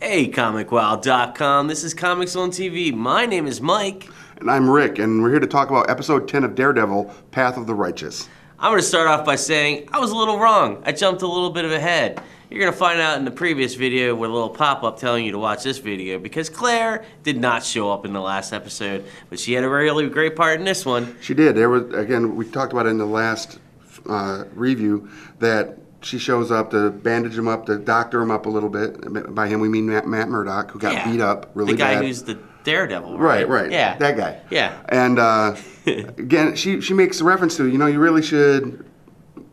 Hey, ComicWow.com. This is Comics on TV. My name is Mike. And I'm Rick, and we're here to talk about episode 10 of Daredevil, Path of the Righteous. I'm going to start off by saying I was a little wrong. I jumped a little bit of ahead. You're going to find out in the previous video with a little pop-up telling you to watch this video because Claire did not show up in the last episode, but she had a really great part in this one. She did. There was, again, we talked about it in the last review, that she shows up to bandage him up, to doctor him up a little bit. By him, we mean Matt Murdock, who got beat up really bad. The guy who's the Daredevil, right? Right. Yeah. That guy. Yeah. And again, she makes a reference to, you really should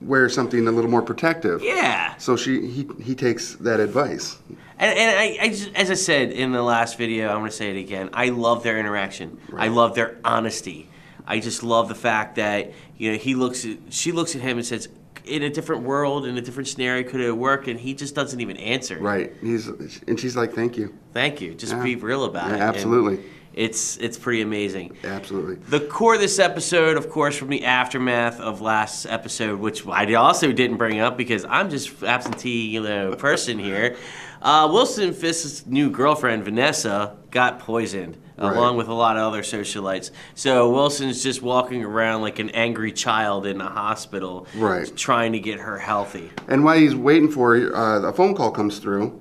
wear something a little more protective. Yeah. So he takes that advice. And I just, as I said in the last video, I'm going to say it again. I love their interaction. Right. I love their honesty. I just love the fact that she looks at him and says, in a different world, in a different scenario, could it work? And he just doesn't even answer. Right. And she's like, thank you. Thank you. Just be real about it. Absolutely. And it's pretty amazing. Absolutely. The core of this episode, of course, from the aftermath of last episode, which I also didn't bring up because I'm just absentee, person here. Wilson Fisk's new girlfriend, Vanessa, got poisoned, along with a lot of other socialites. So Wilson's just walking around like an angry child in a hospital, trying to get her healthy. And while he's waiting for her, a phone call comes through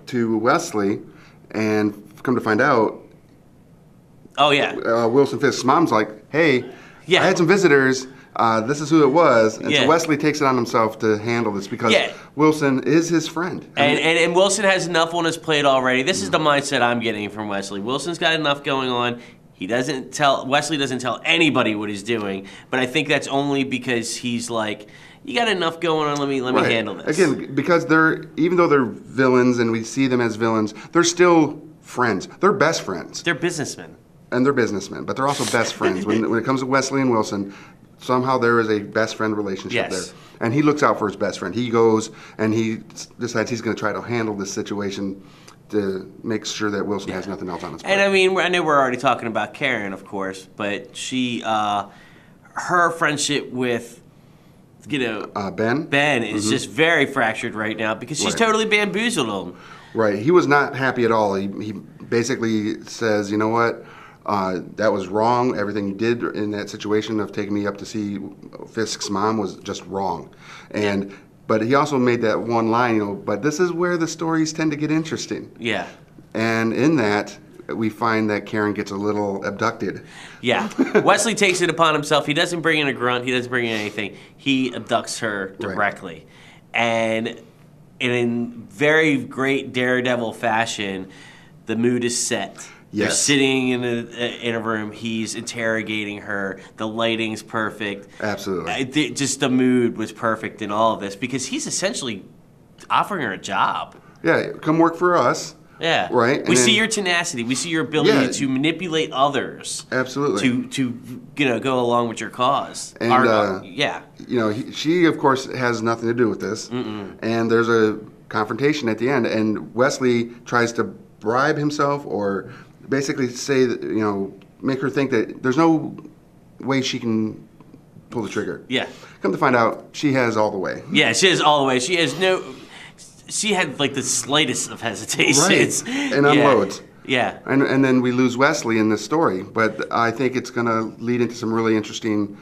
to Wesley, and come to find out, Wilson Fisk's mom's like, hey, I had some visitors. This is who it was. And so Wesley takes it on himself to handle this because Wilson is his friend. And Wilson has enough on his plate already. This is the mindset I'm getting from Wesley. Wilson's got enough going on. Wesley doesn't tell anybody what he's doing, but I think that's only because he's like, you got enough going on, let me handle this. Again, because even though they're villains and we see them as villains, they're still friends. They're best friends. They're businessmen. And they're businessmen, but they're also best friends. When it comes to Wesley and Wilson, somehow there is a best friend relationship there. And he looks out for his best friend. He goes and he decides he's going to try to handle this situation to make sure that Wilson has nothing else on his plate. And I know we're already talking about Karen, of course, but she, her friendship with, Ben is just very fractured right now because she's totally bamboozled him. Right. He was not happy at all. He basically says, you know what? That was wrong. Everything you did in that situation of taking me up to see Fisk's mom was just wrong. But he also made that one line, but this is where the stories tend to get interesting. Yeah. And in that, we find that Karen gets a little abducted. Yeah. Wesley takes it upon himself. He doesn't bring in a grunt. He doesn't bring in anything. He abducts her directly. And in very great Daredevil fashion, the mood is set. They're sitting in a room. He's interrogating her. The lighting's perfect. Absolutely. Just the mood was perfect in all of this because he's essentially offering her a job. Yeah, come work for us. Yeah. Right. We see your tenacity. We see your ability to manipulate others. Absolutely. To go along with your cause. And she of course has nothing to do with this. And there's a confrontation at the end, and Wesley tries to bribe himself or basically say that, make her think that there's no way she can pull the trigger. Yeah. Come to find out, she has all the way. Yeah, she has all the way. She had like the slightest of hesitation. Right. And unloads. Yeah. And then we lose Wesley in this story, but I think it's going to lead into some really interesting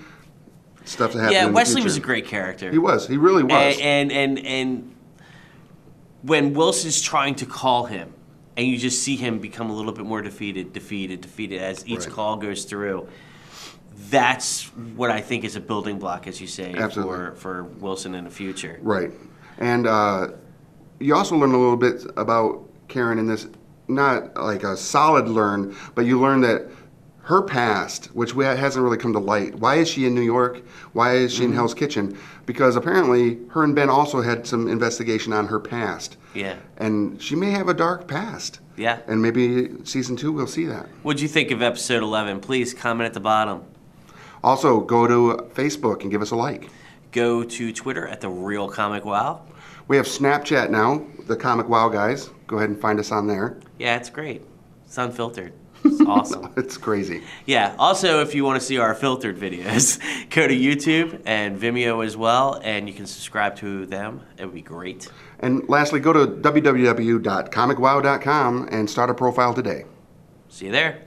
stuff to happen in the Wesley future. was a great character. He was. He really was. And when Wilson's trying to call him, and you just see him become a little bit more defeated as each call goes through. That's what I think is a building block, as you say, for Wilson in the future. Right. And you also learn a little bit about Karen in this, not like a solid learn, but you learn that her past, which hasn't really come to light. Why is she in New York? Why is she in Hell's Kitchen? Because apparently her and Ben also had some investigation on her past. Yeah. And she may have a dark past. Yeah. And maybe season 2 we'll see that. What'd you think of episode 11? Please comment at the bottom. Also, go to Facebook and give us a like. Go to Twitter at The Real Comic Wow. We have Snapchat now, the Comic Wow guys. Go ahead and find us on there. Yeah, it's great. It's unfiltered. It's awesome. It's crazy. Yeah. Also, if you want to see our filtered videos, go to YouTube and Vimeo as well, and you can subscribe to them. It would be great. And lastly, go to www.comicwow.com and start a profile today. See you there.